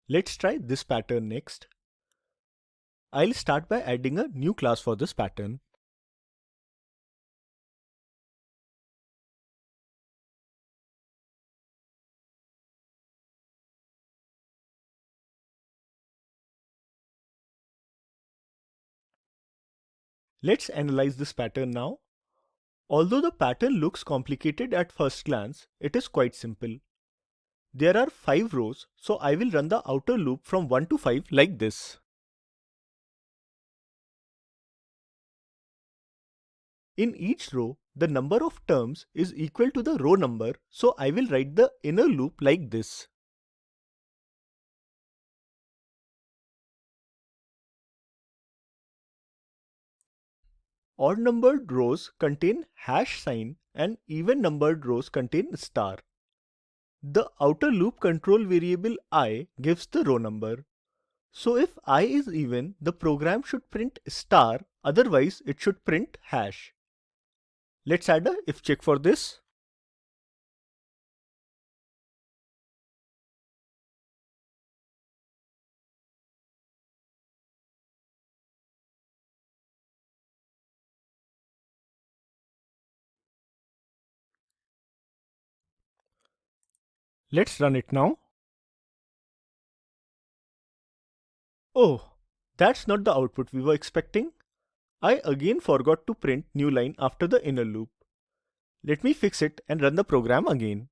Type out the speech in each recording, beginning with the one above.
Let's try this pattern next. I'll start by adding a new class for this pattern. Let's analyze this pattern now. Although the pattern looks complicated at first glance, it is quite simple. There are 5 rows, so I will run the outer loop from 1 to 5 like this. In each row, the number of terms is equal to the row number, so I will write the inner loop like this. Odd numbered rows contain hash sign and even numbered rows contain star. The outer loop control variable I gives the row number. So if I is even, the program should print star, otherwise it should print hash. Let's add a if check for this. Let's run it now. Oh, that's not the output we were expecting. I again forgot to print new line after the inner loop. Let me fix it and run the program again.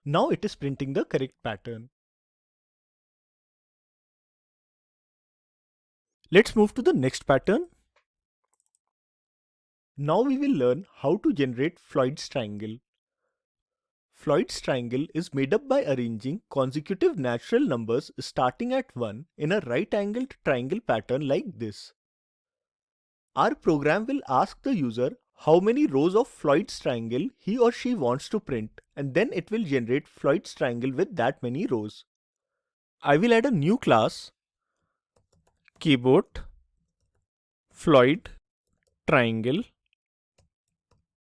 Now it is printing the correct pattern. Let's move to the next pattern. Now we will learn how to generate Floyd's triangle. Floyd's triangle is made up by arranging consecutive natural numbers starting at 1 in a right-angled triangle pattern like this. Our program will ask the user how many rows of Floyd's triangle he or she wants to print, and then it will generate Floyd's triangle with that many rows. I will add a new class, keyboard Floyd triangle,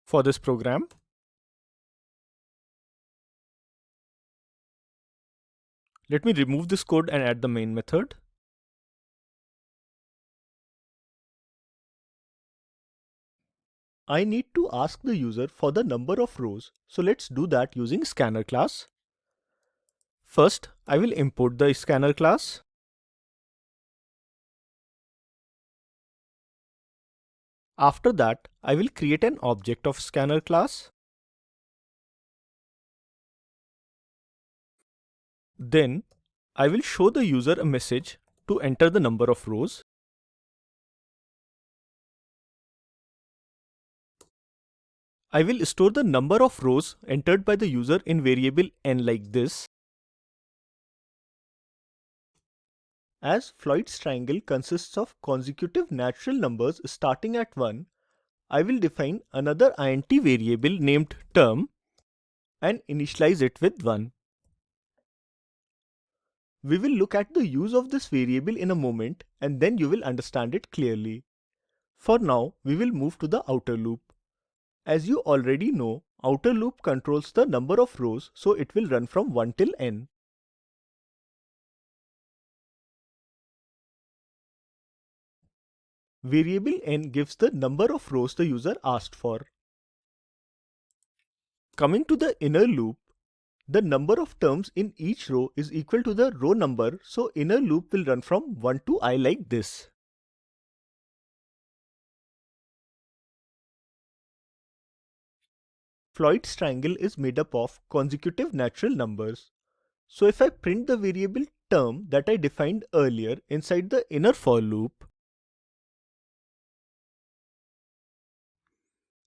for this program. Let me remove this code and add the main method. I need to ask the user for the number of rows, so let's do that using scanner class. First, I will import the scanner class. After that, I will create an object of scanner class. Then, I will show the user a message to enter the number of rows. I will store the number of rows entered by the user in variable n like this. As Floyd's triangle consists of consecutive natural numbers starting at 1, I will define another int variable named term and initialize it with 1. We will look at the use of this variable in a moment and then you will understand it clearly. For now, we will move to the outer loop. As you already know, outer loop controls the number of rows, so it will run from 1 till n. Variable n gives the number of rows the user asked for. Coming to the inner loop, the number of terms in each row is equal to the row number, so inner loop will run from 1 to I like this. Floyd's triangle is made up of consecutive natural numbers. So if I print the variable term that I defined earlier inside the inner for loop,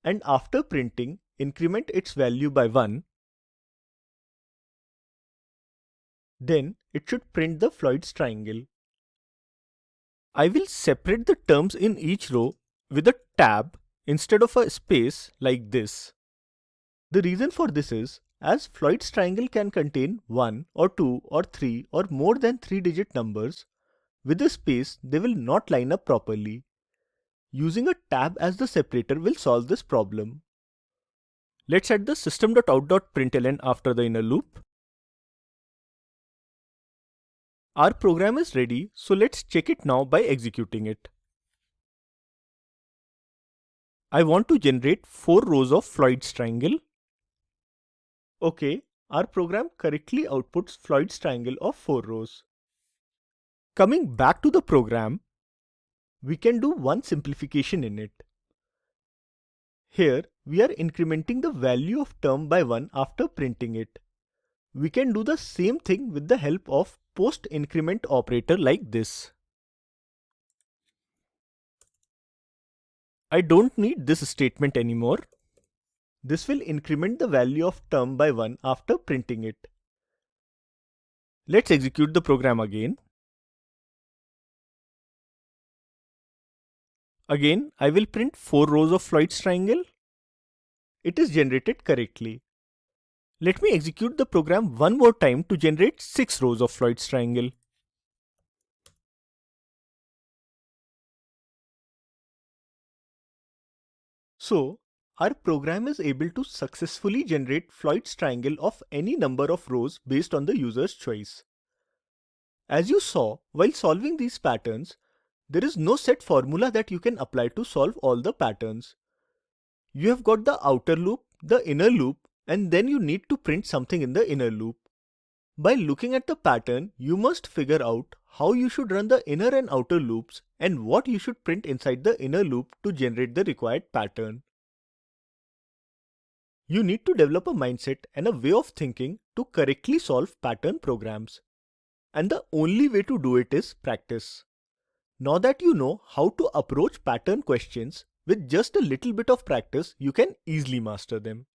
and after printing increment its value by 1, then it should print the Floyd's triangle. I will separate the terms in each row with a tab instead of a space like this. The reason for this is, as Floyd's triangle can contain 1 or 2 or 3 or more than 3-digit numbers, with a space they will not line up properly. Using a tab as the separator will solve this problem. Let's add the system.out.println after the inner loop. Our program is ready, so let's check it now by executing it. I want to generate 4 rows of Floyd's triangle. Okay, our program correctly outputs Floyd's triangle of 4 rows. Coming back to the program, we can do one simplification in it. Here, we are incrementing the value of term by 1 after printing it. We can do the same thing with the help of post increment operator like this. I don't need this statement anymore. This will increment the value of term by 1 after printing it. Let's execute the program again. Again, I will print 4 rows of Floyd's triangle. It is generated correctly. Let me execute the program one more time to generate 6 rows of Floyd's triangle. So, our program is able to successfully generate Floyd's triangle of any number of rows based on the user's choice. As you saw, while solving these patterns, there is no set formula that you can apply to solve all the patterns. You have got the outer loop, the inner loop, and then you need to print something in the inner loop. By looking at the pattern, you must figure out how you should run the inner and outer loops and what you should print inside the inner loop to generate the required pattern. You need to develop a mindset and a way of thinking to correctly solve pattern programs. And the only way to do it is practice. Now that you know how to approach pattern questions, with just a little bit of practice, you can easily master them.